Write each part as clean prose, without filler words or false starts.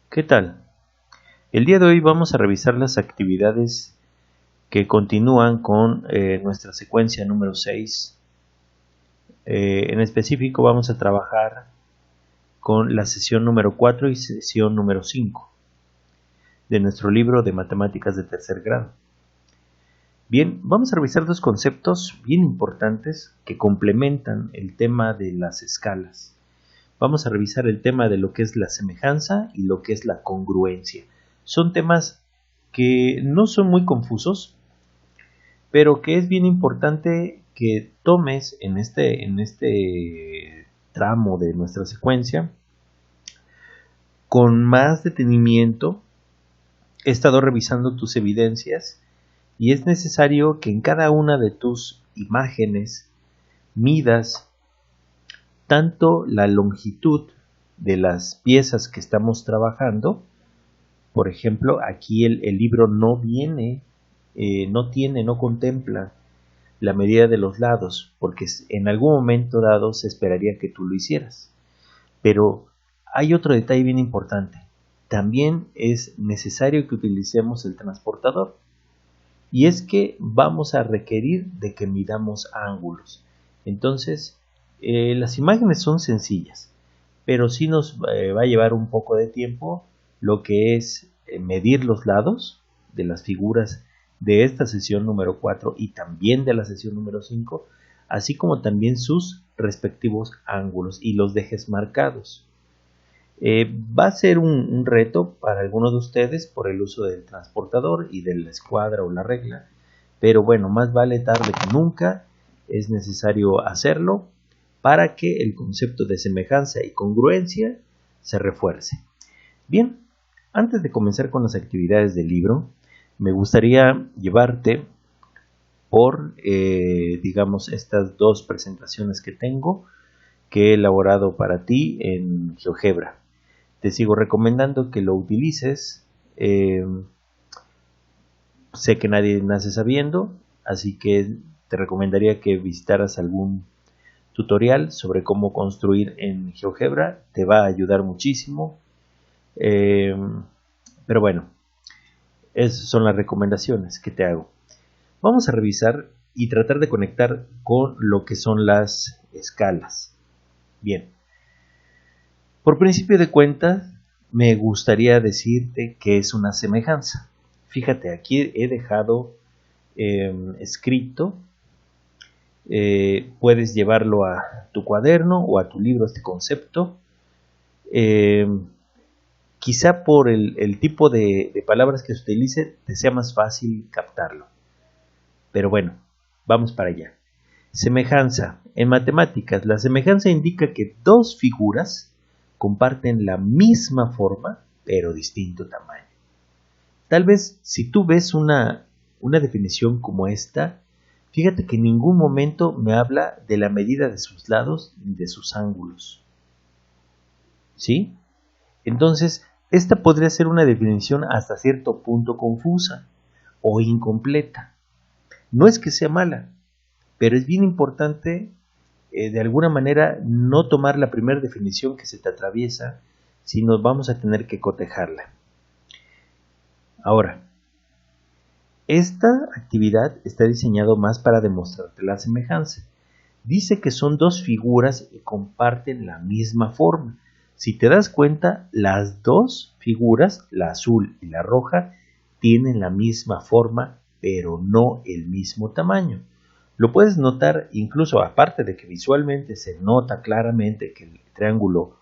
¿Qué tal? El día de hoy vamos a revisar las actividades que continúan con nuestra secuencia número 6. En específico vamos a trabajar con la sesión número 4 y sesión número 5 de nuestro libro de matemáticas de tercer grado. Bien, vamos a revisar dos conceptos bien importantes que complementan el tema de las escalas. Vamos a revisar el tema de lo que es la semejanza y lo que es la congruencia. Son temas que no son muy confusos, pero que es bien importante que tomes en este tramo de nuestra secuencia con más detenimiento. He estado revisando tus evidencias y es necesario que en cada una de tus imágenes midas tanto la longitud de las piezas que estamos trabajando. Por ejemplo, aquí el libro no contempla la medida de los lados, porque en algún momento dado se esperaría que tú lo hicieras. Pero hay otro detalle bien importante. También es necesario que utilicemos el transportador. Y es que vamos a requerir de que midamos ángulos. Entonces, las imágenes son sencillas, pero sí nos va a llevar un poco de tiempo lo que es medir los lados de las figuras de esta sesión número 4 y también de la sesión número 5, así como también sus respectivos ángulos y los dejes marcados. Va a ser un reto para algunos de ustedes por el uso del transportador y de la escuadra o la regla, pero bueno, más vale tarde que nunca. Es necesario hacerlo para que el concepto de semejanza y congruencia se refuerce. Bien, antes de comenzar con las actividades del libro, me gustaría llevarte por, digamos, estas dos presentaciones que tengo, que he elaborado para ti en GeoGebra. Te sigo recomendando que lo utilices. Sé que nadie nace sabiendo, así que te recomendaría que visitaras algún tutorial sobre cómo construir en GeoGebra. Te va a ayudar muchísimo. Pero bueno, esas son las recomendaciones que te hago. Vamos a revisar y tratar de conectar con lo que son las escalas. Bien, por principio de cuentas, me gustaría decirte que es una semejanza. Fíjate, aquí he dejado escrito. Puedes llevarlo a tu cuaderno o a tu libro este concepto. Quizá por el tipo de palabras que se utilice te sea más fácil captarlo. Pero bueno, vamos para allá. Semejanza. En matemáticas, la semejanza indica que dos figuras comparten la misma forma, pero distinto tamaño. Tal vez si tú ves una definición como esta, fíjate que en ningún momento me habla de la medida de sus lados ni de sus ángulos. ¿Sí? Entonces, esta podría ser una definición hasta cierto punto confusa o incompleta. No es que sea mala, pero es bien importante de alguna manera no tomar la primera definición que se te atraviesa, sino vamos a tener que cotejarla. Ahora, esta actividad está diseñada más para demostrarte la semejanza. Dice que son dos figuras que comparten la misma forma. Si te das cuenta, las dos figuras, la azul y la roja, tienen la misma forma, pero no el mismo tamaño. Lo puedes notar incluso, aparte de que visualmente se nota claramente que el triángulo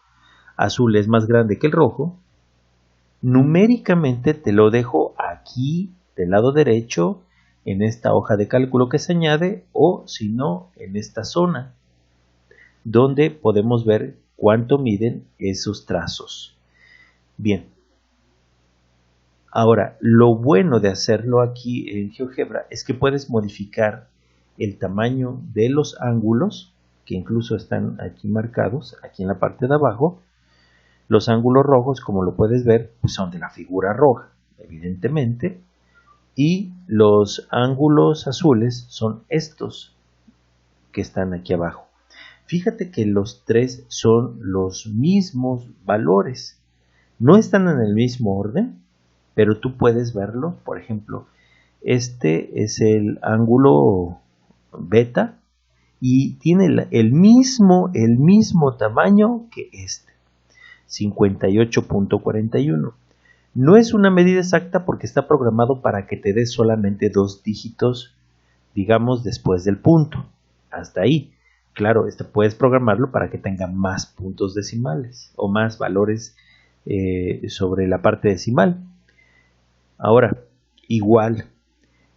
azul es más grande que el rojo, numéricamente te lo dejo aquí del lado derecho en esta hoja de cálculo que se añade, o si no, en esta zona donde podemos ver cuánto miden esos trazos. Bien, ahora lo bueno de hacerlo aquí en GeoGebra es que puedes modificar el tamaño de los ángulos, que incluso están aquí marcados, aquí en la parte de abajo. Los ángulos rojos, como lo puedes ver, pues son de la figura roja, evidentemente, y los ángulos azules son estos que están aquí abajo. Fíjate que los tres son los mismos valores. No están en el mismo orden, pero tú puedes verlo. Por ejemplo, este es el ángulo beta y tiene el mismo tamaño que este, 58.41. No es una medida exacta porque está programado para que te dé solamente 2 dígitos, digamos, después del punto. Hasta ahí. Claro, puedes programarlo para que tenga más puntos decimales o más valores sobre la parte decimal. Ahora, igual,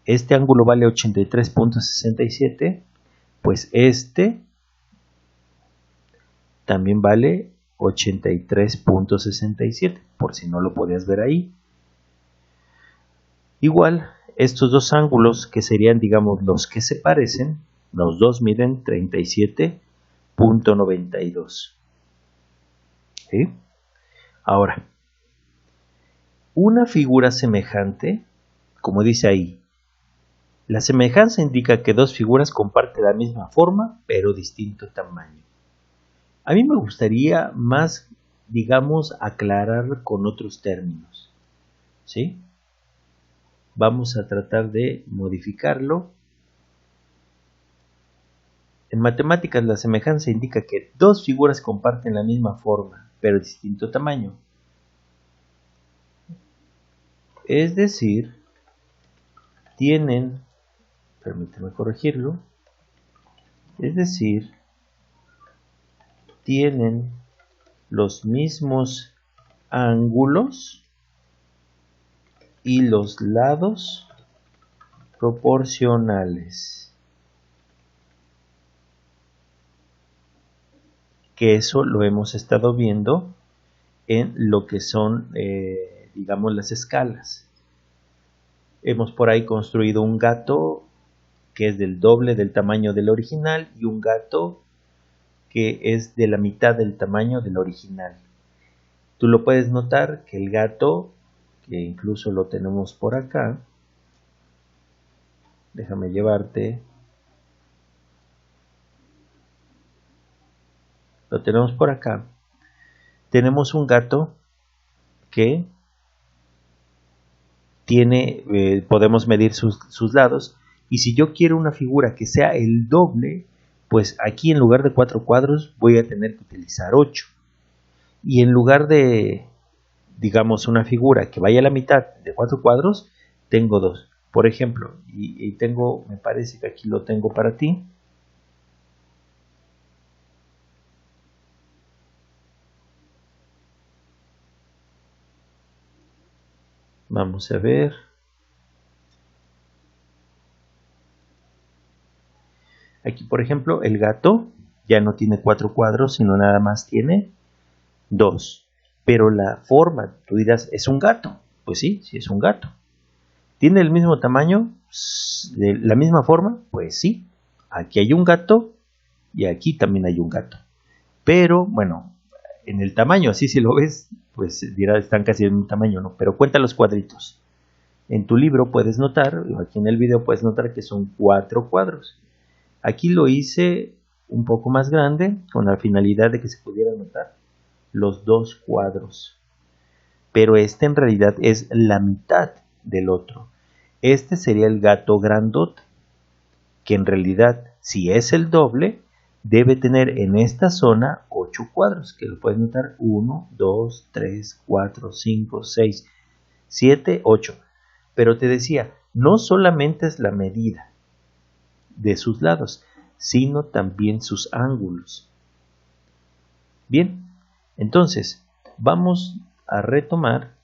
este ángulo vale 83.67, pues este también vale 83.67, por si no lo podías ver ahí. Igual, estos dos ángulos que serían, digamos, los que se parecen, los dos miden 37.92. ¿Sí? Ahora, una figura semejante, como dice ahí, la semejanza indica que dos figuras comparten la misma forma, pero distinto tamaño. A mí me gustaría más, digamos, aclarar con otros términos. ¿Sí? Vamos a tratar de modificarlo. En matemáticas, la semejanza indica que dos figuras comparten la misma forma, pero distinto tamaño. Es decir, tienen, permíteme corregirlo, es decir, tienen los mismos ángulos y los lados proporcionales. Que eso lo hemos estado viendo en lo que son, digamos, las escalas. Hemos por ahí construido un gato que es del doble del tamaño del original y un gato que es de la mitad del tamaño del original. Tú lo puedes notar que el gato, que incluso lo tenemos por acá, déjame llevarte, lo tenemos por acá, tenemos un gato que tiene, podemos medir sus lados, y si yo quiero una figura que sea el doble, pues aquí en lugar de 4 cuadros voy a tener que utilizar 8. Y en lugar de, digamos, una figura que vaya a la mitad de 4 cuadros, tengo 2. Por ejemplo, y tengo, me parece que aquí lo tengo para ti. Vamos a ver. Aquí, por ejemplo, el gato ya no tiene 4 cuadros, sino nada más tiene 2. Pero la forma, tú dirás, ¿es un gato? Pues sí, sí es un gato. ¿Tiene el mismo tamaño? ¿De la misma forma? Pues sí. Aquí hay un gato y aquí también hay un gato. Pero, bueno, en el tamaño, así si lo ves, pues dirás, están casi del mismo tamaño, ¿no? Pero cuenta los cuadritos. En tu libro puedes notar, aquí en el video puedes notar que son 4 cuadros. Aquí lo hice un poco más grande con la finalidad de que se pudiera notar los 2 cuadros. Pero este en realidad es la mitad del otro. Este sería el gato grandote, que en realidad, si es el doble, debe tener en esta zona 8 cuadros, que lo puedes notar 1, 2, 3, 4, 5, 6, 7, 8. Pero te decía, no solamente es la medida de sus lados, sino también sus ángulos. Bien, entonces vamos a retomar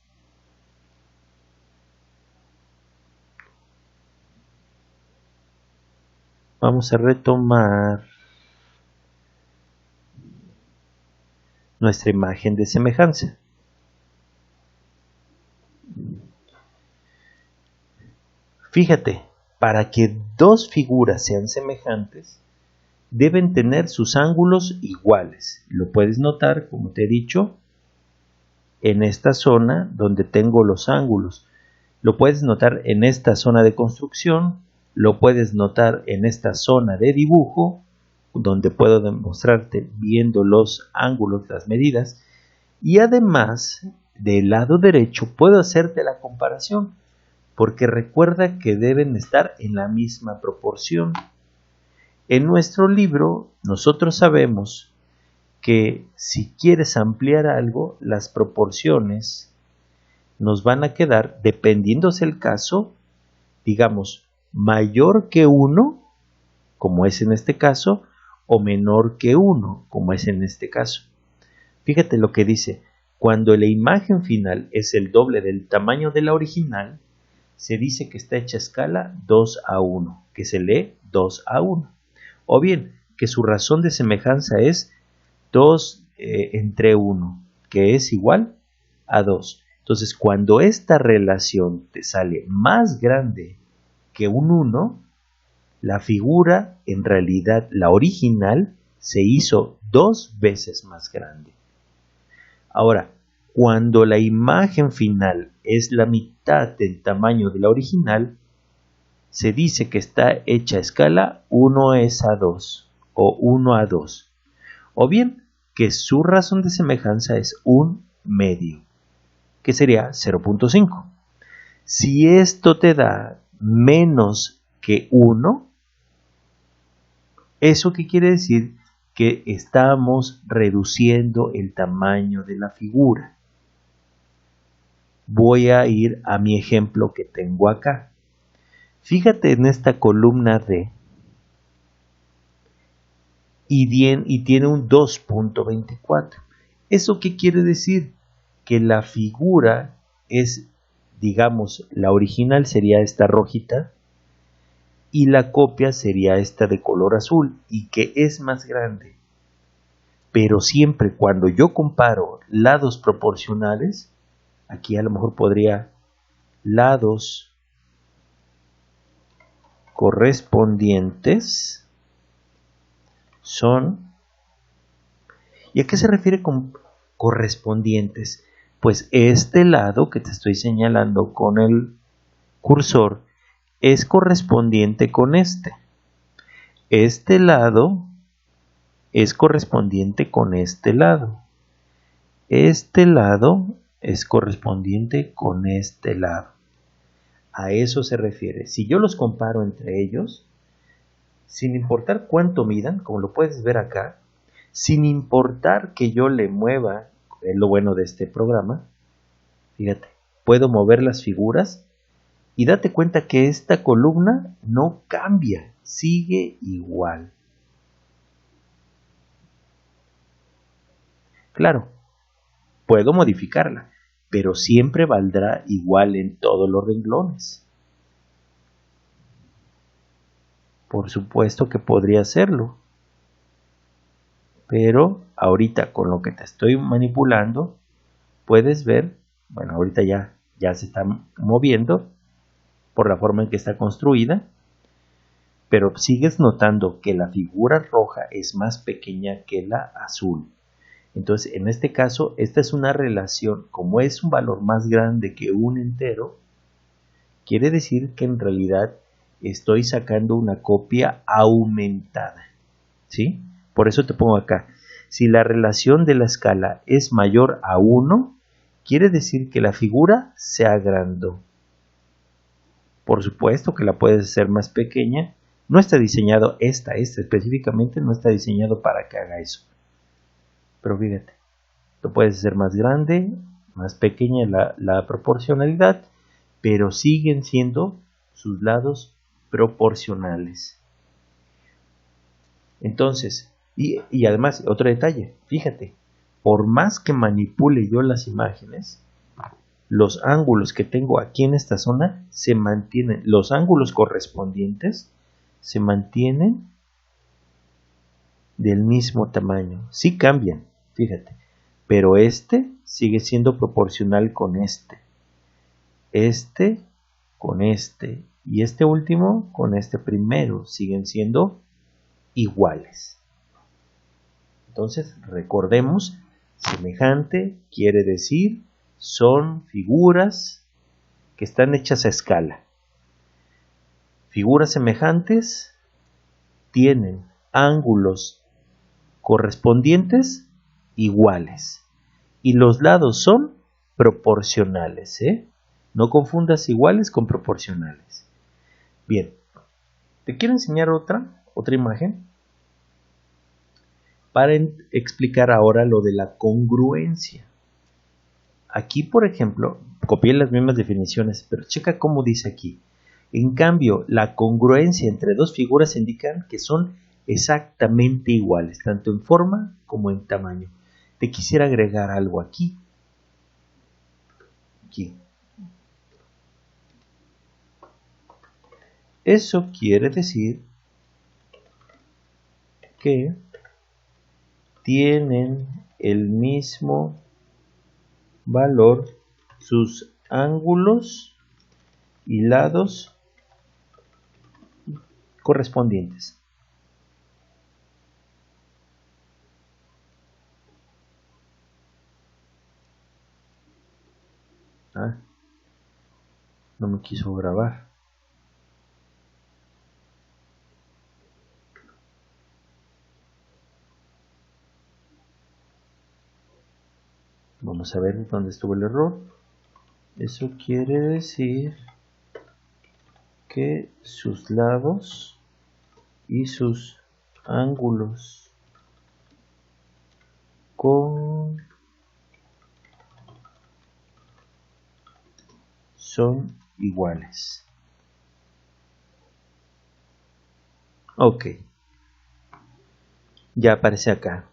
nuestra imagen de semejanza. Fíjate, para que dos figuras sean semejantes, deben tener sus ángulos iguales. Lo puedes notar, como te he dicho, en esta zona donde tengo los ángulos. Lo puedes notar en esta zona de construcción, lo puedes notar en esta zona de dibujo, donde puedo demostrarte viendo los ángulos, las medidas, y además del lado derecho puedo hacerte la comparación, porque recuerda que deben estar en la misma proporción. En nuestro libro, nosotros sabemos que si quieres ampliar algo, las proporciones nos van a quedar, dependiendo del caso, digamos, mayor que 1, como es en este caso, o menor que 1, como es en este caso. Fíjate lo que dice: cuando la imagen final es el doble del tamaño de la original, se dice que está hecha a escala 2:1, que se lee 2:1. O bien, que su razón de semejanza es 2 entre 1, que es igual a 2. Entonces, cuando esta relación te sale más grande que un 1, la figura, en realidad la original, se hizo 2 veces más grande. Ahora, cuando la imagen final es la mitad del tamaño de la original, se dice que está hecha a escala 1:2 o 1:2. O bien, que su razón de semejanza es 1/2, que sería 0.5. Si esto te da menos que 1, ¿eso qué quiere decir? Que estamos reduciendo el tamaño de la figura. Voy a ir a mi ejemplo que tengo acá. Fíjate en esta columna D y tiene un 2.24. ¿Eso qué quiere decir? Que la figura es, digamos, la original sería esta rojita y la copia sería esta de color azul, y que es más grande. Pero siempre cuando yo comparo lados proporcionales, aquí a lo mejor podría lados correspondientes son, ¿y a qué se refiere con correspondientes? Pues este lado que te estoy señalando con el cursor es correspondiente con este. Este lado es correspondiente con este lado. Este lado es correspondiente con este lado. A eso se refiere. Si yo los comparo entre ellos, sin importar cuánto midan, como lo puedes ver acá, sin importar que yo le mueva, es lo bueno de este programa, fíjate, puedo mover las figuras y date cuenta que esta columna no cambia, sigue igual. Claro, puedo modificarla, pero siempre valdrá igual en todos los renglones. Por supuesto que podría hacerlo, pero ahorita con lo que te estoy manipulando, puedes ver, bueno, ahorita ya se está moviendo por la forma en que está construida, pero sigues notando que la figura roja es más pequeña que la azul. Entonces, en este caso, esta es una relación, como es un valor más grande que un entero, quiere decir que en realidad estoy sacando una copia aumentada, ¿sí? Por eso te pongo acá, si la relación de la escala es mayor a 1, quiere decir que la figura se agrandó. Por supuesto que la puedes hacer más pequeña, no está diseñado, esta específicamente no está diseñado para que haga eso. Pero fíjate, lo puedes hacer más grande, más pequeña la proporcionalidad, pero siguen siendo sus lados proporcionales. Entonces, y además, otro detalle, fíjate, por más que manipule yo las imágenes, los ángulos que tengo aquí en esta zona se mantienen, los ángulos correspondientes se mantienen del mismo tamaño. Sí cambian, fíjate, pero este sigue siendo proporcional con este con este y este último con este primero, siguen siendo iguales. Entonces recordemos, semejante quiere decir son figuras que están hechas a escala. Figuras semejantes tienen ángulos correspondientes iguales y los lados son proporcionales, ¿eh? No confundas iguales con proporcionales. Bien, te quiero enseñar otra imagen para explicar ahora lo de la congruencia. Aquí, por ejemplo, copié las mismas definiciones, pero checa cómo dice aquí. En cambio, la congruencia entre dos figuras indican que son exactamente iguales, tanto en forma como en tamaño. Te quisiera agregar algo aquí. Eso quiere decir que tienen el mismo valor sus ángulos y lados correspondientes. No me quiso grabar. Vamos a ver dónde estuvo el error. Eso quiere decir que sus lados y sus ángulos son iguales. Ok. Ya aparece acá.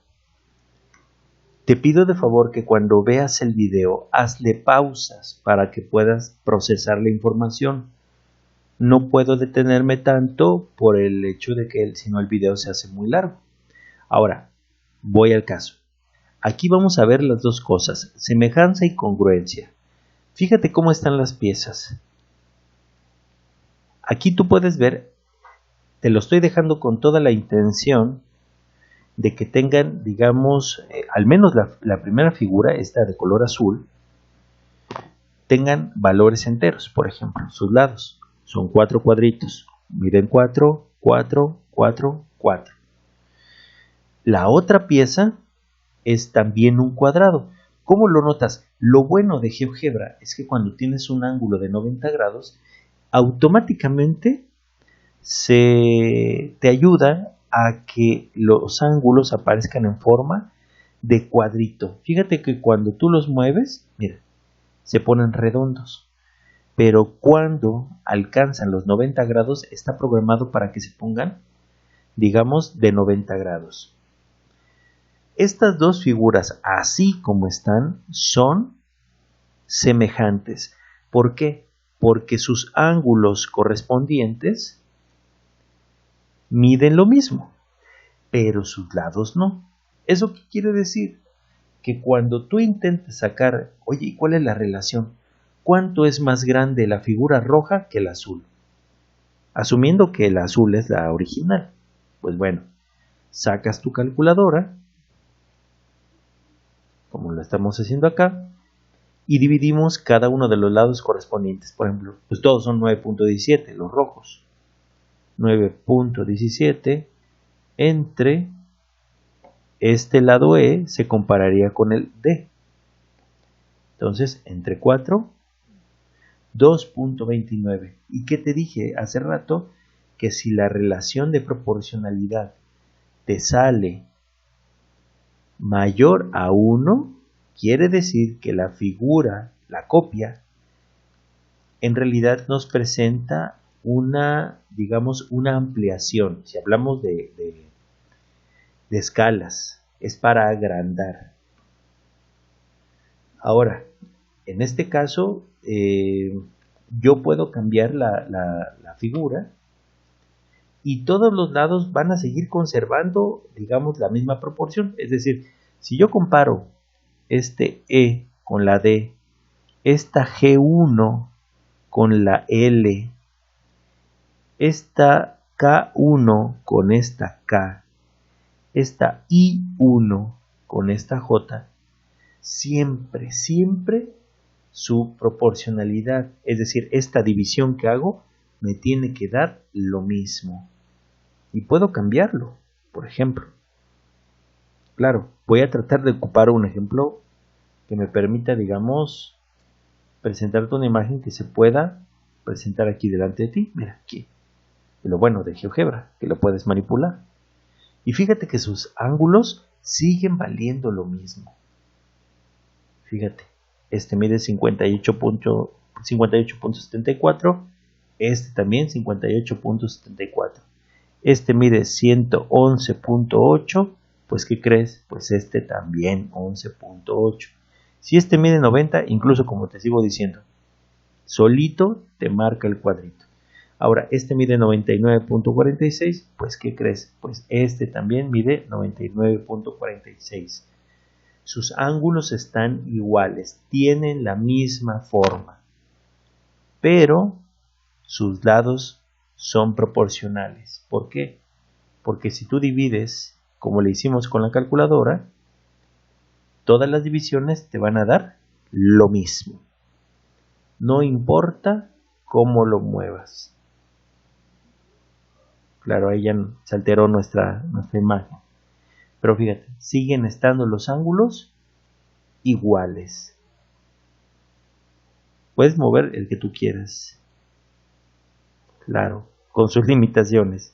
Te pido de favor que cuando veas el video, hazle pausas para que puedas procesar la información. No puedo detenerme tanto por el hecho de que si no el video se hace muy largo. Ahora, voy al caso. Aquí vamos a ver las dos cosas, semejanza y congruencia. Fíjate cómo están las piezas. Aquí tú puedes ver, te lo estoy dejando con toda la intención de que tengan, digamos, al menos la primera figura, esta de color azul, tengan valores enteros. Por ejemplo, sus lados son 4 cuadritos, miden 4, 4, 4, 4. La otra pieza es también un cuadrado. ¿Cómo lo notas? Lo bueno de GeoGebra es que cuando tienes un ángulo de 90 grados, automáticamente te ayuda a que los ángulos aparezcan en forma de cuadrito. Fíjate que cuando tú los mueves, mira, se ponen redondos. Pero cuando alcanzan los 90 grados, está programado para que se pongan, digamos, de 90 grados. Estas dos figuras, así como están, son semejantes. ¿Por qué? Porque sus ángulos correspondientes miden lo mismo, pero sus lados no. ¿Eso qué quiere decir? Que cuando tú intentes sacar, oye, ¿y cuál es la relación? ¿Cuánto es más grande la figura roja que el azul? Asumiendo que el azul es la original. Pues bueno, sacas tu calculadora, como lo estamos haciendo acá, y dividimos cada uno de los lados correspondientes. Por ejemplo, pues todos son 9.17, los rojos. 9.17 entre este lado E se compararía con el D. Entonces, entre 4, 2.29. ¿Y qué te dije hace rato? Que si la relación de proporcionalidad te sale mayor a 1, quiere decir que la figura, la copia, en realidad nos presenta una, digamos, una ampliación. Si hablamos de escalas, es para agrandar. Ahora, en este caso, yo puedo cambiar la figura y todos los lados van a seguir conservando, digamos, la misma proporción. Es decir, si yo comparo este E con la D, esta G1 con la L, esta K1 con esta K, esta I1 con esta J, siempre su proporcionalidad, es decir, esta división que hago me tiene que dar lo mismo. Y puedo cambiarlo, por ejemplo. Claro, voy a tratar de ocupar un ejemplo que me permita, digamos, presentarte una imagen que se pueda presentar aquí delante de ti. Mira aquí. Lo bueno de GeoGebra, que lo puedes manipular. Y fíjate que sus ángulos siguen valiendo lo mismo. Fíjate, este mide 58.74, este también 58.74. Este mide 111.8, pues ¿qué crees? Pues este también 11.8. Si este mide 90, incluso como te sigo diciendo, solito te marca el cuadrito. Ahora, este mide 99.46, pues ¿qué crees? Pues este también mide 99.46. Sus ángulos están iguales, tienen la misma forma, pero sus lados son proporcionales. ¿Por qué? Porque si tú divides, como le hicimos con la calculadora, todas las divisiones te van a dar lo mismo. No importa cómo lo muevas. Claro, ahí ya se alteró nuestra imagen. Pero fíjate, siguen estando los ángulos iguales. Puedes mover el que tú quieras. Claro, con sus limitaciones.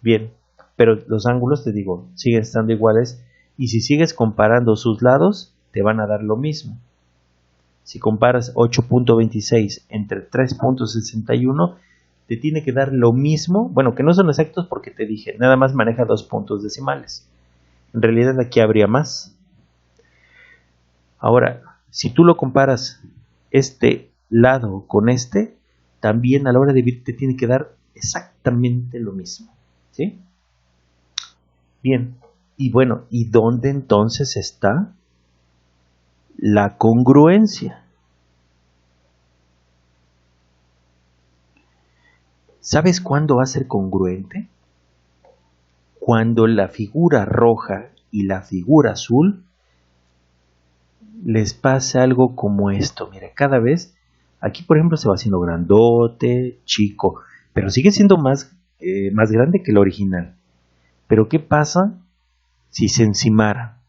Bien, pero los ángulos, te digo, siguen estando iguales. Y si sigues comparando sus lados, te van a dar lo mismo. Si comparas 8.26 entre 3.61, te tiene que dar lo mismo. Bueno, que no son exactos porque te dije, nada más maneja 2 puntos decimales. En realidad aquí habría más. Ahora, si tú lo comparas este lado con este, también a la hora de dividir te tiene que dar exactamente lo mismo. ¿Sí? Bien, y bueno, ¿y dónde entonces está la congruencia? ¿Sabes cuándo va a ser congruente? Cuando la figura roja y la figura azul les pasa algo como esto. Mira, cada vez, aquí por ejemplo se va haciendo grandote, chico, pero sigue siendo más grande que el original. Pero ¿qué pasa si se encimara?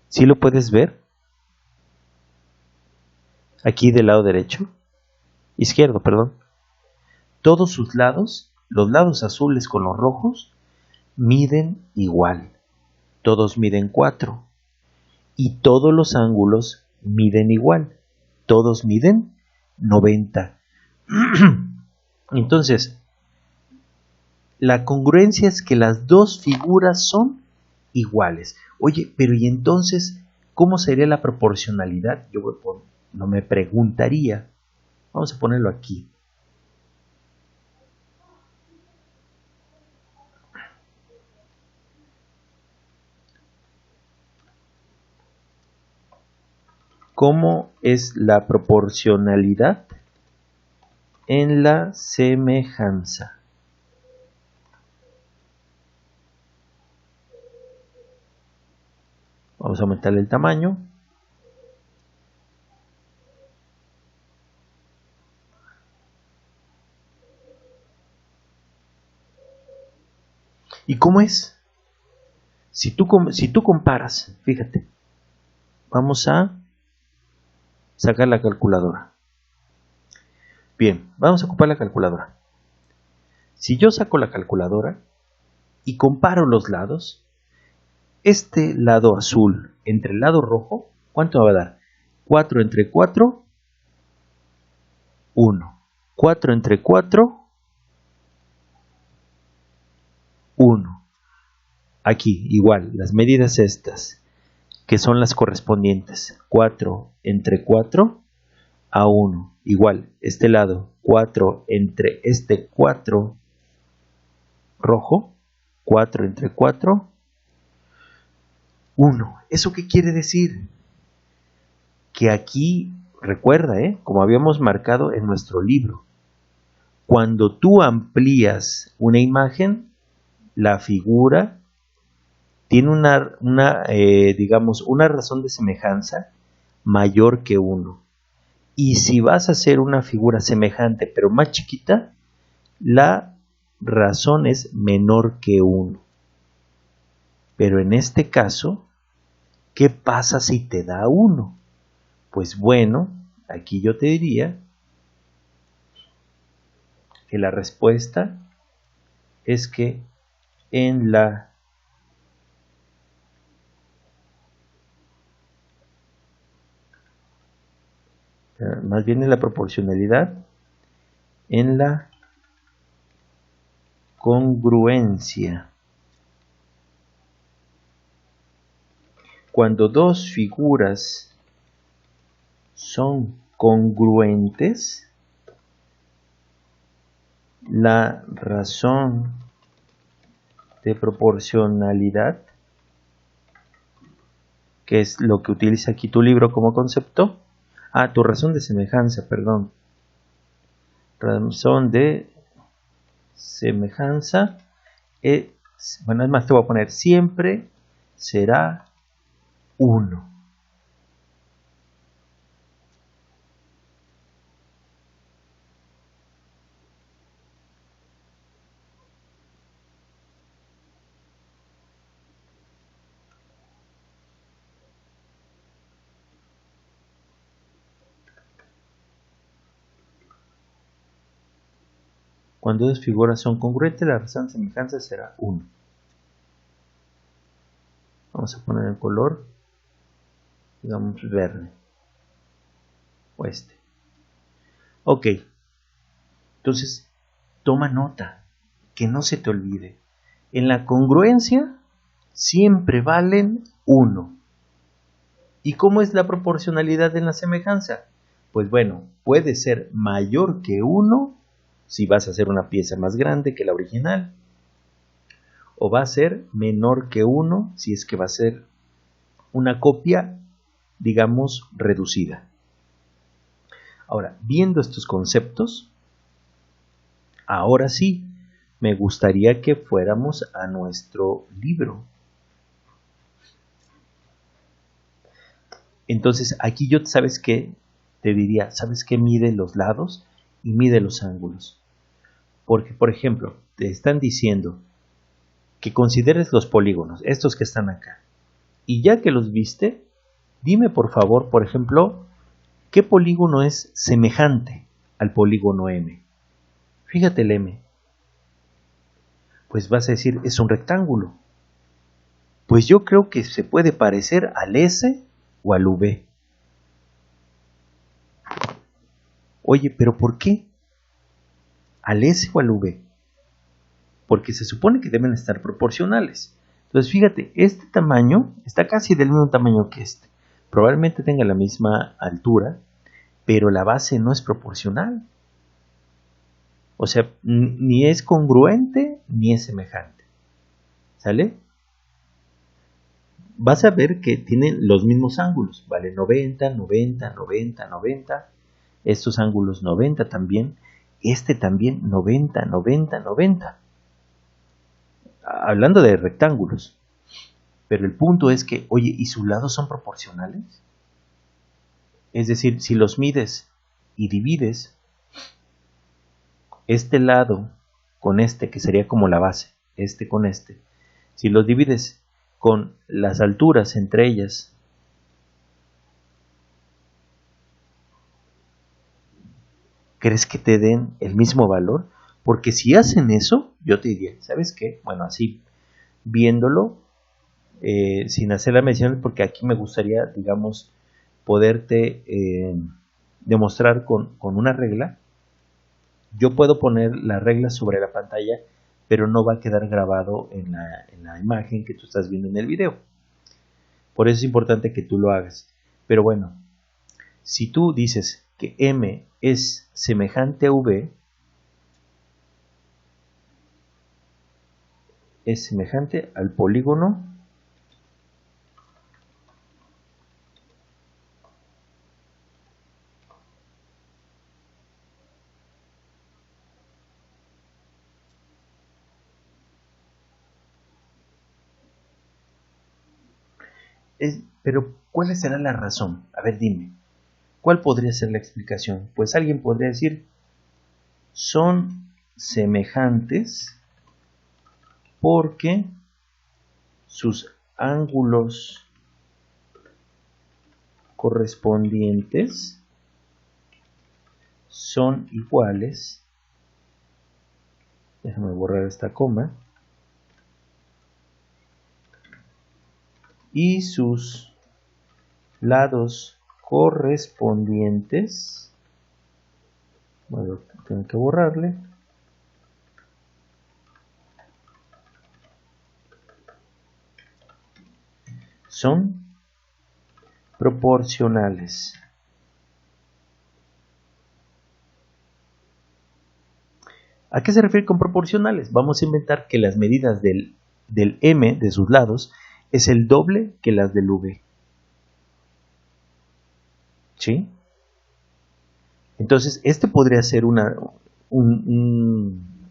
¿Sí lo puedes ver? Aquí del lado izquierdo, perdón. Todos sus lados, los lados azules con los rojos, miden igual. Todos miden 4. Y todos los ángulos miden igual. Todos miden 90. Entonces, la congruencia es que las dos figuras son iguales. Oye, pero ¿y entonces cómo sería la proporcionalidad? No me preguntaría. Vamos a ponerlo aquí. ¿Cómo es la proporcionalidad en la semejanza? Vamos a aumentarle el tamaño. ¿Y cómo es? Si tú comparas, fíjate, vamos a sacar la calculadora. Bien, vamos a ocupar la calculadora. Si yo saco la calculadora y comparo los lados, este lado azul entre el lado rojo, ¿cuánto me va a dar? 4 entre 4, 1. 4 entre 4, 1. Aquí, igual, las medidas estas, que son las correspondientes. 4 entre 4 a 1. Igual, este lado, 4 entre este 4 rojo, 4 entre 4, 1. ¿Eso qué quiere decir? Que aquí, recuerda, como habíamos marcado en nuestro libro, cuando tú amplías una imagen, la figura tiene digamos, una razón de semejanza mayor que 1. Y si vas a hacer una figura semejante pero más chiquita, la razón es menor que 1. Pero en este caso, ¿qué pasa si te da 1? Pues bueno, aquí yo te diría que la respuesta es que en la más bien en la proporcionalidad, en la congruencia. Cuando dos figuras son congruentes, la razón de proporcionalidad, que es lo que utiliza aquí tu libro como concepto, tu razón de semejanza, perdón, razón de semejanza, bueno, es más, te voy a poner siempre será 1. Cuando dos figuras son congruentes, la razón de semejanza será 1. Vamos a poner el color, digamos, verde. O este. Ok. Entonces, toma nota. Que no se te olvide. En la congruencia, siempre valen 1. ¿Y cómo es la proporcionalidad en la semejanza? Pues bueno, puede ser mayor que 1 si vas a hacer una pieza más grande que la original. O va a ser menor que 1 si es que va a ser una copia, digamos, reducida. Ahora, viendo estos conceptos, ahora sí, me gustaría que fuéramos a nuestro libro. Entonces, aquí yo, ¿sabes qué? Te diría, ¿sabes qué? Mide los lados y mide los ángulos. Porque, por ejemplo, te están diciendo que consideres los polígonos, estos que están acá. Y ya que los viste, dime por favor, por ejemplo, ¿qué polígono es semejante al polígono M? Fíjate el M. Pues vas a decir, es un rectángulo. Pues yo creo que se puede parecer al S o al V. Oye, ¿pero por qué? ¿Al S o al V? Porque se supone que deben estar proporcionales. Entonces, fíjate, este tamaño está casi del mismo tamaño que este. Probablemente tenga la misma altura, pero la base no es proporcional. O sea, ni es congruente ni es semejante. ¿Sale? Vas a ver que tienen los mismos ángulos, ¿vale? 90, 90, 90, 90. Estos ángulos 90 también. Este también 90, 90, 90. Hablando de rectángulos. Pero el punto es que, oye, ¿y sus lados son proporcionales? Es decir, si los mides y divides este lado con este, que sería como la base, este con este, si los divides con las alturas entre ellas, ¿crees que te den el mismo valor? Porque si hacen eso, yo te diría, ¿sabes qué? Bueno, así viéndolo, sin hacer la mención, porque aquí me gustaría, digamos, poderte demostrar con una regla. Yo puedo poner la regla sobre la pantalla, pero no va a quedar grabado en la imagen que tú estás viendo en el video. Por eso es importante que tú lo hagas. Pero bueno, si tú dices que M es semejante a V, es semejante al polígono pero ¿cuál será la razón? A ver, dime, ¿cuál podría ser la explicación? Pues alguien podría decir, son semejantes porque sus ángulos correspondientes son iguales. Déjame borrar esta coma. Y sus lados correspondientes, bueno, tengo que borrarle, son proporcionales. ¿A qué se refiere con proporcionales? Vamos a inventar que las medidas del M de sus lados es el doble que las del V. ¿Sí? Entonces, este podría ser un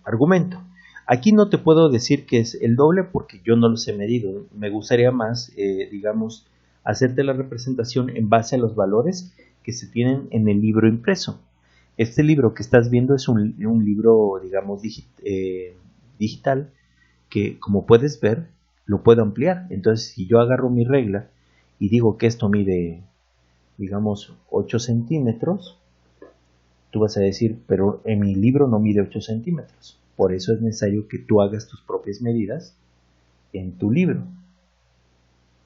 argumento. Aquí no te puedo decir que es el doble porque yo no los he medido. Me gustaría más, digamos, hacerte la representación en base a los valores que se tienen en el libro impreso. Este libro que estás viendo es un libro, digamos, digital que, como puedes ver, lo puedo ampliar. Entonces, si yo agarro mi regla y digo que esto mide, digamos, 8 centímetros, tú vas a decir, pero en mi libro no mide 8 centímetros. Por eso es necesario que tú hagas tus propias medidas en tu libro.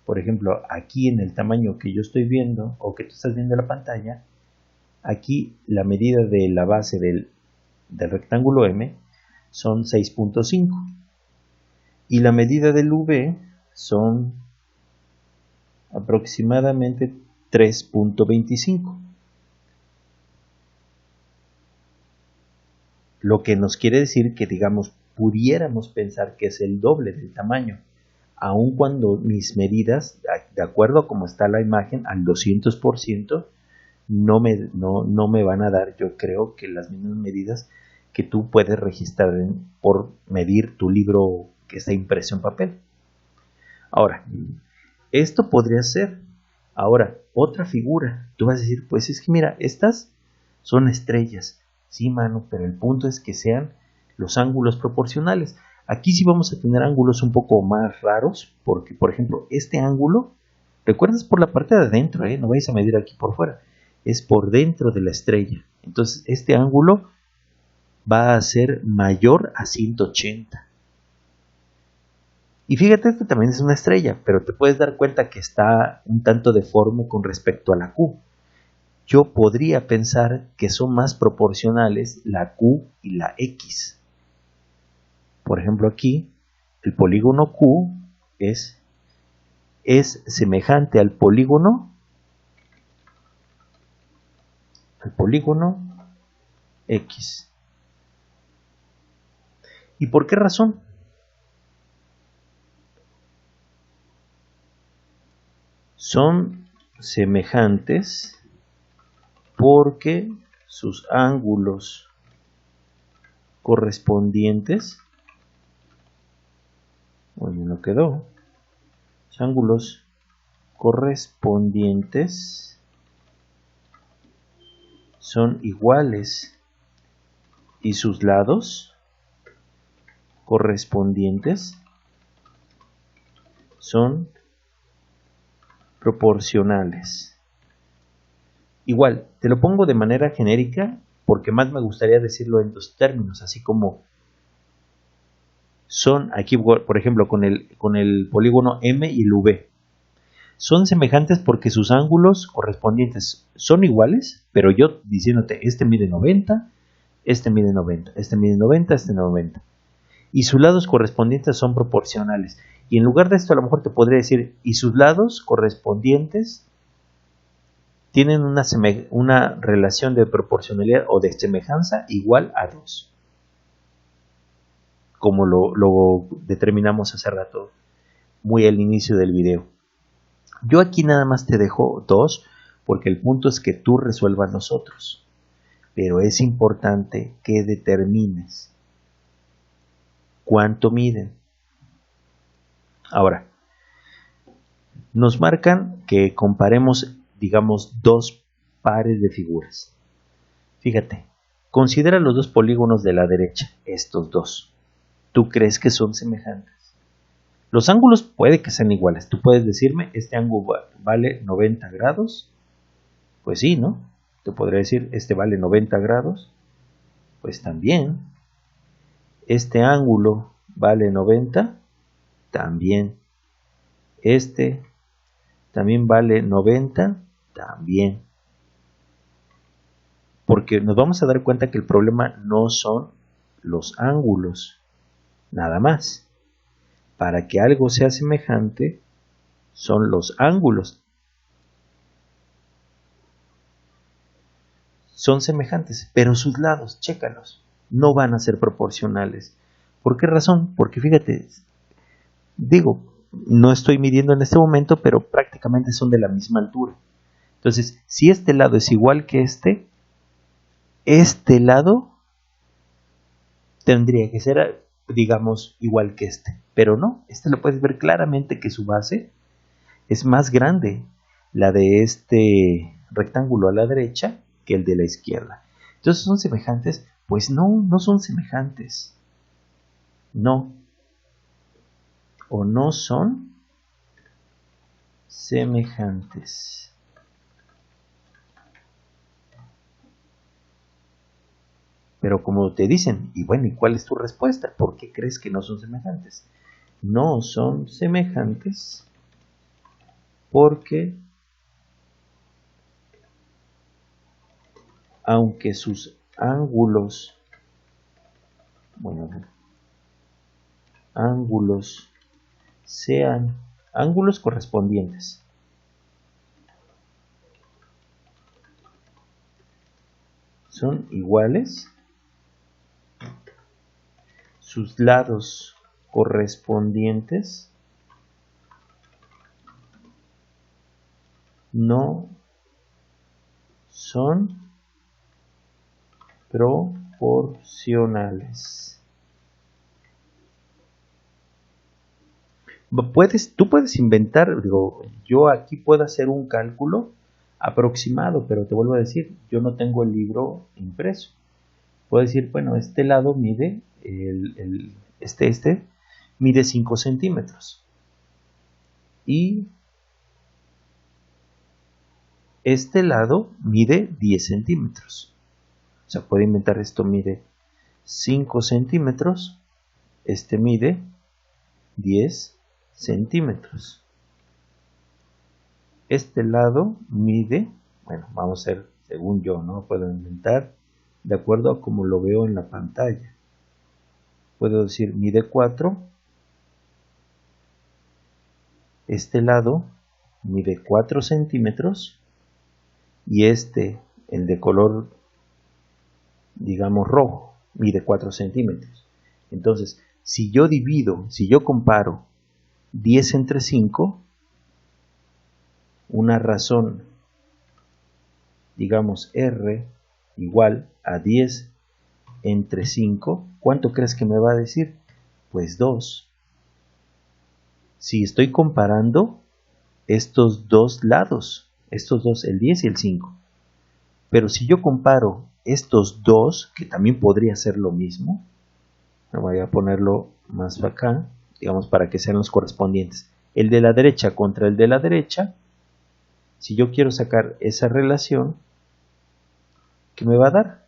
Por ejemplo, aquí en el tamaño que yo estoy viendo, o que tú estás viendo en la pantalla, aquí la medida de la base del rectángulo M son 6.5 y la medida del V son aproximadamente 3.25. Lo que nos quiere decir que, digamos, pudiéramos pensar que es el doble del tamaño, aun cuando mis medidas, de acuerdo a cómo está la imagen, al 200%, no me van a dar, yo creo, que las mismas medidas que tú puedes registrar por medir tu libro que está impreso en papel. Ahora, esto podría ser. Ahora, otra figura. Tú vas a decir, pues es que mira, estas son estrellas. Sí, mano, pero el punto es que sean los ángulos proporcionales. Aquí sí vamos a tener ángulos un poco más raros, porque, por ejemplo, este ángulo, recuerdas por la parte de adentro, no vais a medir aquí por fuera, es por dentro de la estrella. Entonces, este ángulo va a ser mayor a 180. Y fíjate, este también es una estrella, pero te puedes dar cuenta que está un tanto deforme con respecto a la Q. Yo podría pensar que son más proporcionales la Q y la X. Por ejemplo, aquí el polígono Q es semejante al polígono X. ¿Y por qué razón? Son semejantes porque sus ángulos correspondientes, oye, no quedó, los ángulos correspondientes son iguales y sus lados correspondientes son proporcionales. Igual, te lo pongo de manera genérica porque más me gustaría decirlo en dos términos, así como son aquí, por ejemplo, con el polígono M y el V. Son semejantes porque sus ángulos correspondientes son iguales, pero yo diciéndote, este mide 90, este mide 90, este mide 90, este 90. Y sus lados correspondientes son proporcionales. Y en lugar de esto a lo mejor te podría decir, y sus lados correspondientes tienen una relación de proporcionalidad o de semejanza igual a 2. Como lo determinamos hace rato, muy al inicio del video. Yo aquí nada más te dejo 2, porque el punto es que tú resuelvas los otros. Pero es importante que determines cuánto miden. Ahora, nos marcan que comparemos, digamos, dos pares de figuras. Fíjate, considera los dos polígonos de la derecha, estos dos. ¿Tú crees que son semejantes? Los ángulos puede que sean iguales. Tú puedes decirme, este ángulo vale 90 grados Pues sí, ¿no? Te podría decir, este vale 90 grados. Pues también. Este ángulo vale 90. También. Este también vale 90. También. Porque nos vamos a dar cuenta que el problema no son los ángulos. Nada más. Para que algo sea semejante, son los ángulos. Son semejantes, pero sus lados, chécalos, no van a ser proporcionales. ¿Por qué razón? Porque fíjate, digo, no estoy midiendo en este momento, pero prácticamente son de la misma altura. Entonces, si este lado es igual que este lado tendría que ser, digamos, igual que este. Pero no, este lo puedes ver claramente que su base es más grande, la de este rectángulo a la derecha, que el de la izquierda. Entonces, ¿son semejantes? Pues no, no son semejantes. No. O no son semejantes. Pero como te dicen, y bueno, ¿y cuál es tu respuesta? ¿Por qué crees que no son semejantes? No son semejantes porque aunque sus ángulos, bueno, ángulos sean ángulos correspondientes, son iguales, sus lados correspondientes no son proporcionales. Tú puedes inventar, digo, yo aquí puedo hacer un cálculo aproximado, pero te vuelvo a decir, yo no tengo el libro impreso. Puedo decir, bueno, este lado mide, este mide 5 centímetros. Y este lado mide 10 centímetros. O sea, puedo inventar esto mide 5 centímetros, este mide 10 centímetros. Este lado mide, bueno, vamos a ver, según yo, ¿no? Puedo inventar de acuerdo a como lo veo en la pantalla. Puedo decir mide 4. Este lado mide 4 centímetros. Y este, el de color, digamos, rojo, mide 4 centímetros. Entonces, si yo comparo 10 entre 5, una razón, digamos, R igual a 10 entre 5, ¿cuánto crees que me va a decir? Pues 2. Si estoy comparando estos dos lados, estos dos, el 10 y el 5. Pero si yo comparo estos dos, que también podría ser lo mismo, voy a ponerlo más acá, digamos, para que sean los correspondientes. El de la derecha contra el de la derecha, si yo quiero sacar esa relación, ¿qué me va a dar?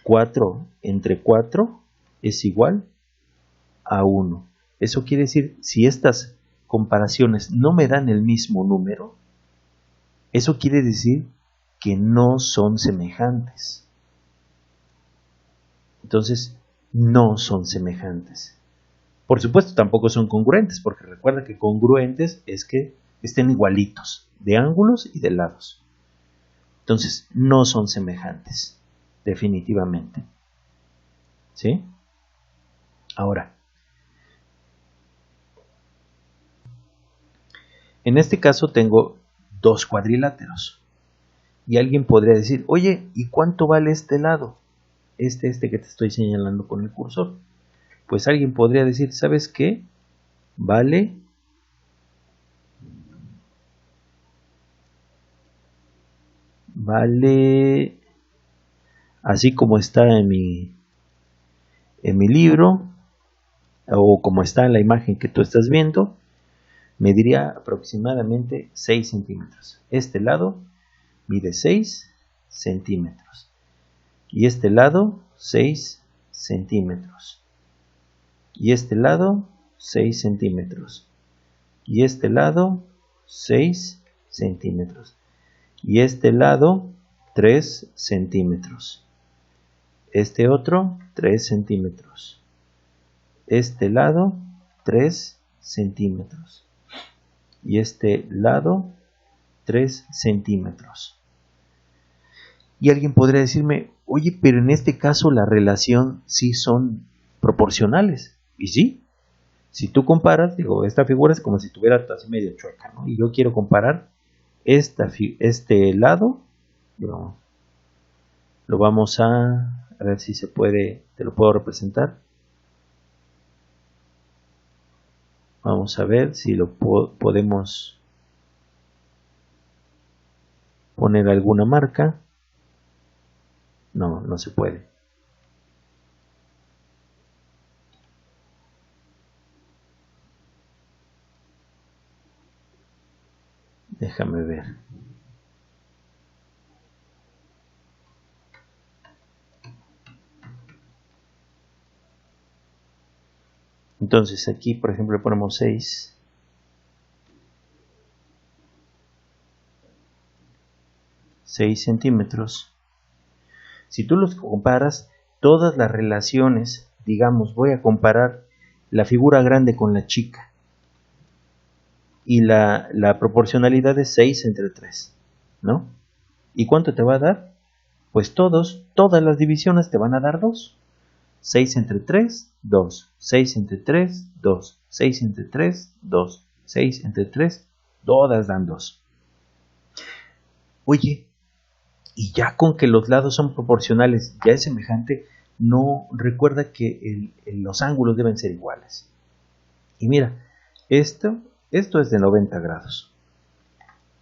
4 entre 4 es igual a 1. Eso quiere decir, si estas comparaciones no me dan el mismo número, eso quiere decir que no son semejantes. Entonces, no son semejantes. Por supuesto, tampoco son congruentes, porque recuerda que congruentes es que estén igualitos, de ángulos y de lados. Entonces, no son semejantes, definitivamente. ¿Sí? Ahora, en este caso tengo dos cuadriláteros. Y alguien podría decir, oye, ¿y cuánto vale este lado? Este que te estoy señalando con el cursor. Pues alguien podría decir, ¿sabes qué? Vale así como está en mi libro, o como está en la imagen que tú estás viendo, mediría aproximadamente 6 centímetros. Este lado mide 6 centímetros. Y este lado 6 centímetros. Y este lado 6 centímetros. Y este lado 6 centímetros. Y este lado 3 centímetros. Este otro 3 centímetros. Este lado 3 centímetros. Y este lado 3 centímetros. Y alguien podría decirme, oye, pero en este caso la relación sí son proporcionales. Y sí, si tú comparas, digo, esta figura es como si tuviera así medio chueca, ¿no? Y yo quiero comparar este lado, lo vamos a ver si se puede, te lo puedo representar. Vamos a ver si lo podemos poner alguna marca. No, no se puede. Déjame ver. Entonces aquí, por ejemplo, le ponemos 6. Centímetros. Si tú los comparas, todas las relaciones, digamos, voy a comparar la figura grande con la chica. Y la proporcionalidad es 6 entre 3, ¿no? ¿Y cuánto te va a dar? Pues todas las divisiones te van a dar 2. 6 entre 3, 2. 6 entre 3, 2. 6 entre 3, 2. 6 entre 3, todas dan 2. Oye, y ya con que los lados son proporcionales, ya es semejante, no recuerda que los ángulos deben ser iguales. Y mira, esto es de 90 grados.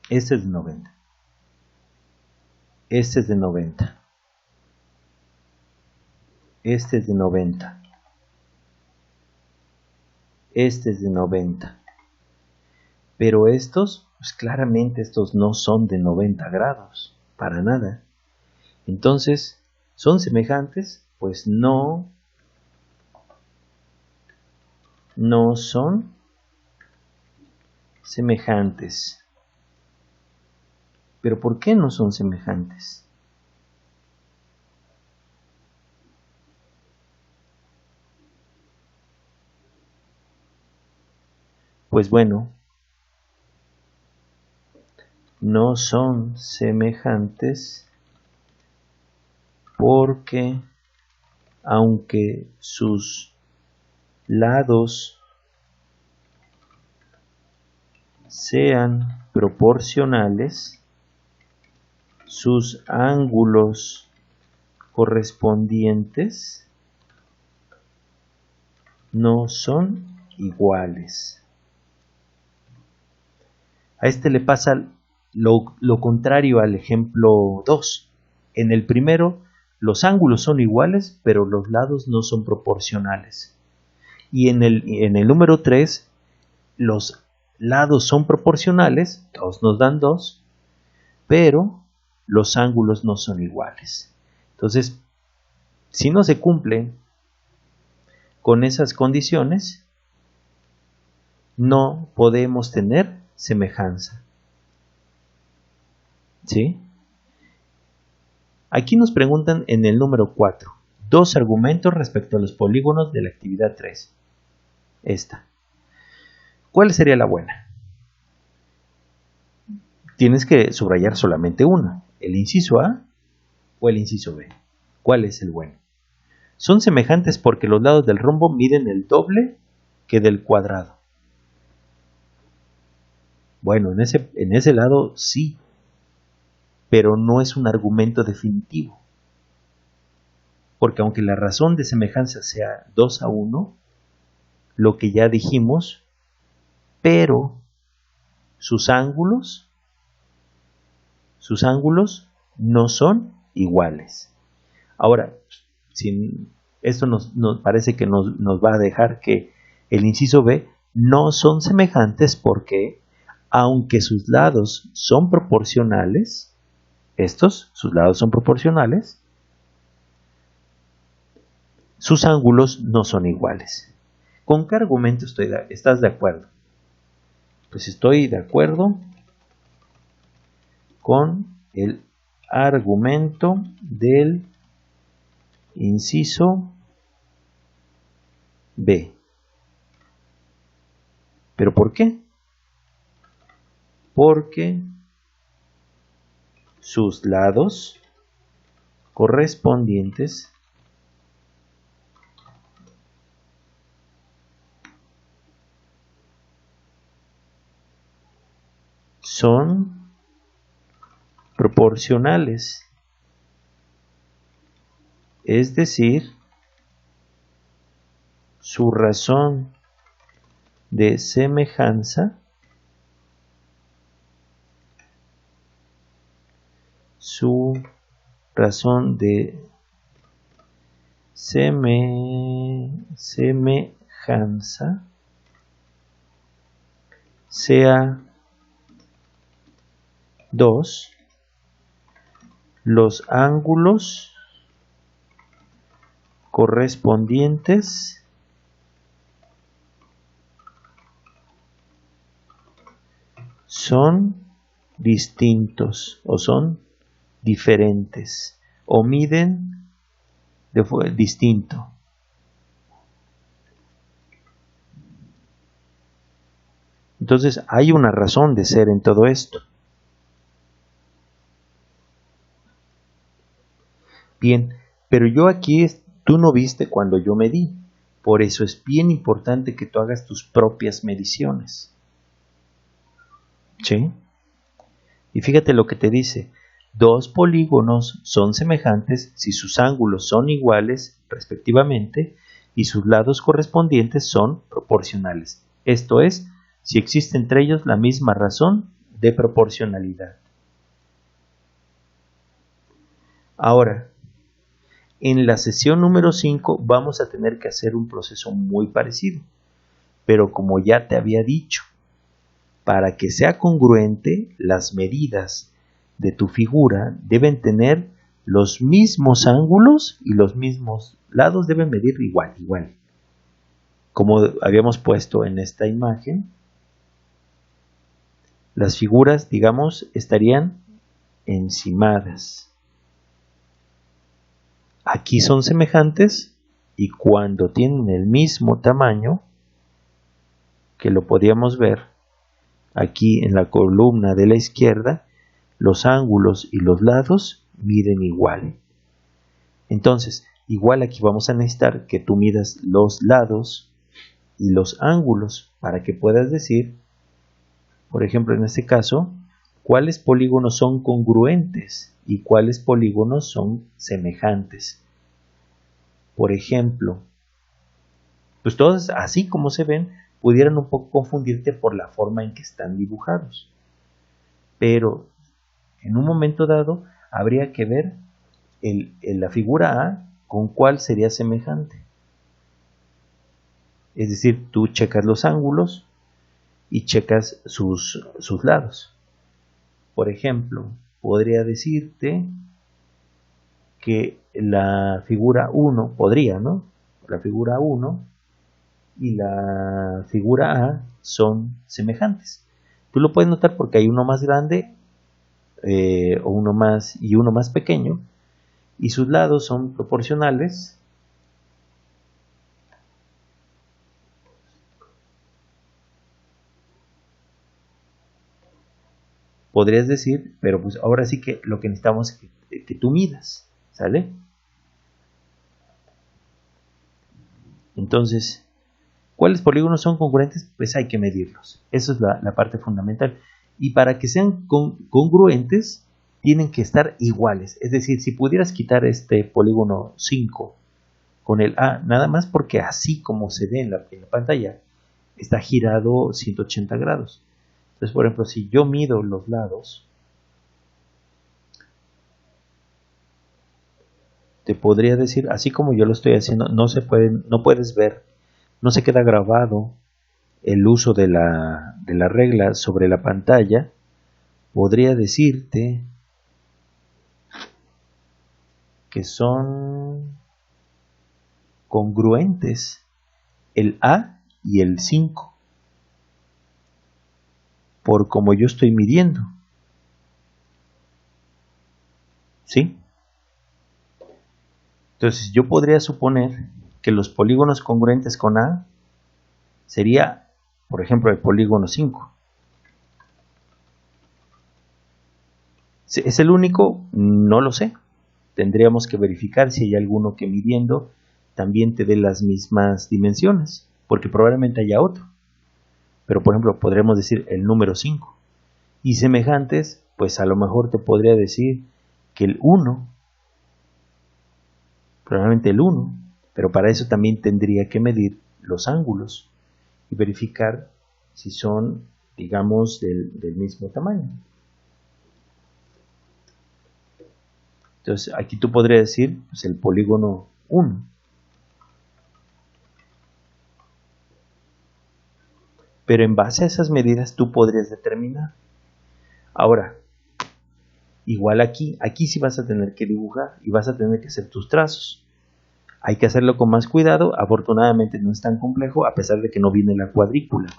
Este es de 90. Este es de 90. Este es de 90. Este es de 90. Pero estos, pues claramente estos no son de 90 grados. Para nada. Entonces, ¿son semejantes? Pues no son semejantes. ¿Pero por qué no son semejantes? Pues bueno, no son semejantes porque aunque sus lados sean proporcionales, sus ángulos correspondientes no son iguales. A este le pasa lo contrario al ejemplo 2. En el primero, los ángulos son iguales, pero los lados no son proporcionales. Y en el número 3, los lados son proporcionales, 2 nos dan 2, pero los ángulos no son iguales. Entonces, si no se cumple con esas condiciones, no podemos tener semejanza. ¿Sí? Aquí nos preguntan en el número 4, 2 argumentos respecto a los polígonos de la actividad 3. Esta. ¿Cuál sería la buena? Tienes que subrayar solamente una, el inciso A o el inciso B. ¿Cuál es el bueno? Son semejantes porque los lados del rombo miden el doble que del cuadrado. Bueno, en ese lado sí, pero no es un argumento definitivo. Porque aunque la razón de semejanza sea 2:1, lo que ya dijimos, pero sus ángulos no son iguales. Ahora, esto nos parece que nos va a dejar que el inciso B no son semejantes porque, aunque sus lados son proporcionales, sus lados son proporcionales, sus ángulos no son iguales. ¿Con qué argumento estás de acuerdo? Pues estoy de acuerdo con el argumento del inciso B. ¿Pero por qué? Porque sus lados correspondientes son proporcionales, es decir, su razón de semejanza semejanza sea 2, los ángulos correspondientes son distintos o son diferentes o miden distinto. Entonces hay una razón de ser en todo esto. Bien, pero yo aquí, tú no viste cuando yo medí. Por eso es bien importante que tú hagas tus propias mediciones. ¿Sí? Y fíjate lo que te dice. Dos polígonos son semejantes si sus ángulos son iguales, respectivamente, y sus lados correspondientes son proporcionales. Esto es, si existe entre ellos la misma razón de proporcionalidad. Ahora, en la sesión número 5 vamos a tener que hacer un proceso muy parecido, pero como ya te había dicho, para que sea congruente, las medidas de tu figura deben tener los mismos ángulos y los mismos lados deben medir igual. Como habíamos puesto en esta imagen, las figuras, digamos, estarían encimadas. Aquí son semejantes y cuando tienen el mismo tamaño, que lo podíamos ver aquí en la columna de la izquierda, los ángulos y los lados miden igual. Entonces, igual aquí vamos a necesitar que tú midas los lados y los ángulos para que puedas decir, por ejemplo, en este caso, cuáles polígonos son congruentes y cuáles polígonos son semejantes. Por ejemplo, pues todos así como se ven, pudieran un poco confundirte por la forma en que están dibujados. Pero en un momento dado habría que ver la figura A con cuál sería semejante. Es decir, tú checas los ángulos y checas sus lados. Por ejemplo, podría decirte que la figura 1 la figura 1 y la figura A son semejantes. Tú lo puedes notar porque hay uno más grande uno más pequeño y sus lados son proporcionales. Podrías decir, pero pues ahora sí que lo que necesitamos es que tú midas, ¿sale? Entonces, ¿cuáles polígonos son congruentes? Pues hay que medirlos. Esa es la parte fundamental. Y para que sean congruentes, tienen que estar iguales. Es decir, si pudieras quitar este polígono 5 con el A, nada más porque así como se ve en la pantalla, está girado 180 grados. Entonces, por ejemplo, si yo mido los lados, te podría decir, así como yo lo estoy haciendo, no puedes ver, no se queda grabado el uso de la regla sobre la pantalla. Podría decirte que son congruentes, el A y el 5, por como yo estoy midiendo. ¿Sí? Entonces yo podría suponer que los polígonos congruentes con A sería, por ejemplo, el polígono 5. ¿Es el único? No lo sé. Tendríamos que verificar si hay alguno que midiendo también te dé las mismas dimensiones, porque probablemente haya otro. Pero por ejemplo, podremos decir el número 5. Y semejantes, pues a lo mejor te podría decir que el 1, probablemente el 1, pero para eso también tendría que medir los ángulos y verificar si son, digamos, del mismo tamaño. Entonces aquí tú podrías decir pues, el polígono 1. Pero en base a esas medidas tú podrías determinar. Ahora, igual aquí sí vas a tener que dibujar y vas a tener que hacer tus trazos. Hay que hacerlo con más cuidado, afortunadamente no es tan complejo a pesar de que no viene la cuadrícula.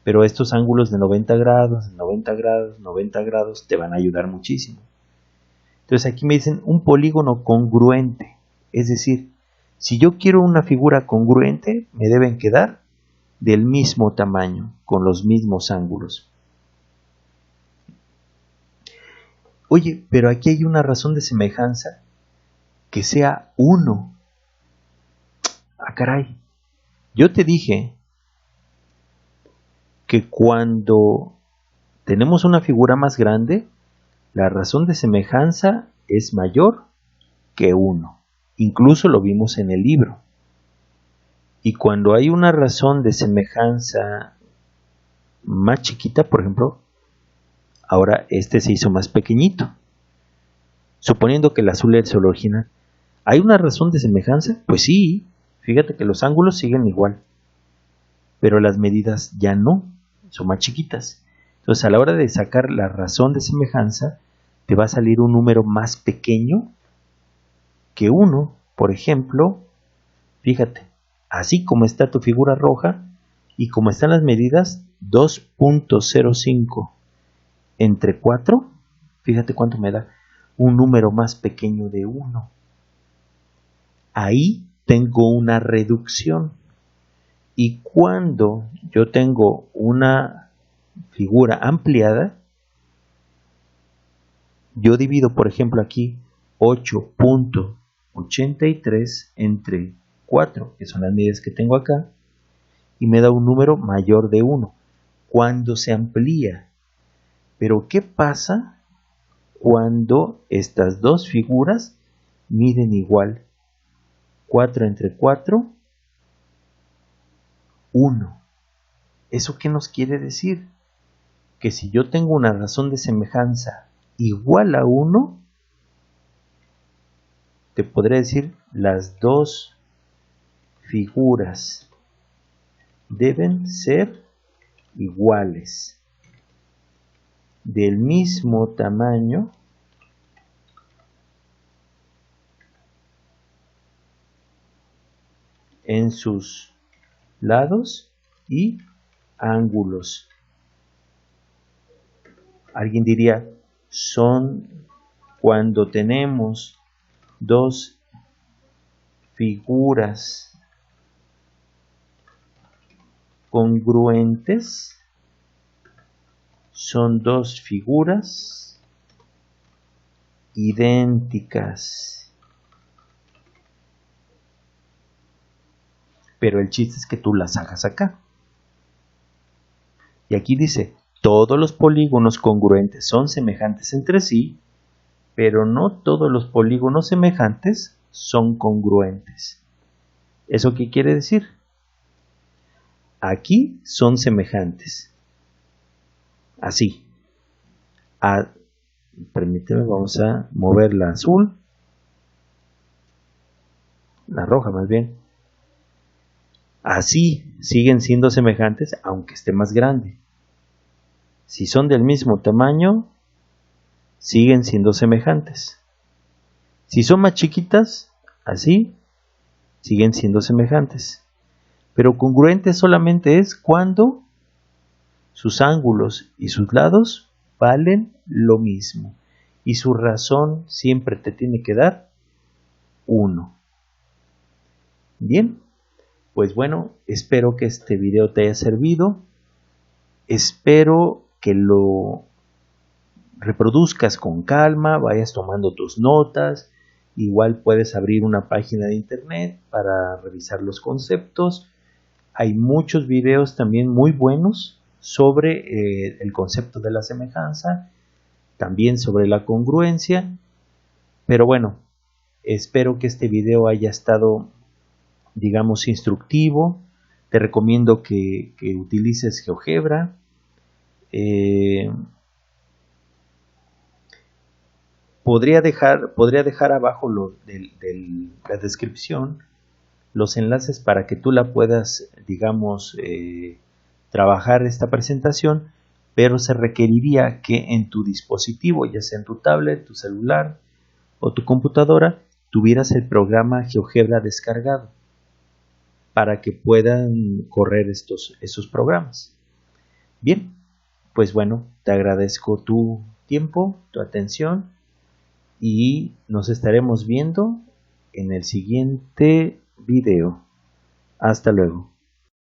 Pero estos ángulos de 90 grados, 90 grados, 90 grados te van a ayudar muchísimo. Entonces aquí me dicen un polígono congruente, es decir, si yo quiero una figura congruente me deben quedar del mismo tamaño, con los mismos ángulos. Oye, pero aquí hay una razón de semejanza que sea 1. Ah, caray. Yo te dije que cuando tenemos una figura más grande, la razón de semejanza es mayor que 1. Incluso lo vimos en el libro. Y cuando hay una razón de semejanza más chiquita, por ejemplo, ahora este se hizo más pequeñito. Suponiendo que el azul es el original. ¿Hay una razón de semejanza? Pues sí, fíjate que los ángulos siguen igual. Pero las medidas ya no, son más chiquitas. Entonces a la hora de sacar la razón de semejanza, te va a salir un número más pequeño que 1. Por ejemplo, fíjate, así como está tu figura roja y como están las medidas, 2.05 entre 4, fíjate cuánto me da, un número más pequeño de 1. Ahí tengo una reducción. Y cuando yo tengo una figura ampliada, yo divido, por ejemplo, aquí 8.83 entre 4, que son las medidas que tengo acá, y me da un número mayor de 1, cuando se amplía. Pero ¿qué pasa cuando estas dos figuras miden igual? 4 entre 4, 1. ¿Eso qué nos quiere decir? Que si yo tengo una razón de semejanza igual a 1, te podré decir las dos figuras deben ser iguales, del mismo tamaño, en sus lados y ángulos. Alguien diría, son cuando tenemos dos figuras congruentes, son dos figuras idénticas. Pero el chiste es que tú las hagas acá. Y aquí dice, todos los polígonos congruentes son semejantes entre sí, pero no todos los polígonos semejantes son congruentes. ¿Eso qué quiere decir? Aquí son semejantes. Así. Permíteme, vamos a mover la azul. La roja más bien. Así siguen siendo semejantes aunque esté más grande. Si son del mismo tamaño, siguen siendo semejantes. Si son más chiquitas, así, siguen siendo semejantes. Pero congruente solamente es cuando sus ángulos y sus lados valen lo mismo. Y su razón siempre te tiene que dar 1. Bien, pues bueno, espero que este video te haya servido. Espero que lo reproduzcas con calma, vayas tomando tus notas. Igual puedes abrir una página de internet para revisar los conceptos. Hay muchos videos también muy buenos sobre el concepto de la semejanza, también sobre la congruencia. Pero bueno, espero que este video haya estado, digamos, instructivo. Te recomiendo que utilices GeoGebra. Podría dejar abajo la descripción los enlaces para que tú la puedas, digamos, trabajar esta presentación, pero se requeriría que en tu dispositivo, ya sea en tu tablet, tu celular o tu computadora, tuvieras el programa GeoGebra descargado para que puedan correr esos programas. Bien, pues bueno, te agradezco tu tiempo, tu atención y nos estaremos viendo en el siguiente video. Hasta luego.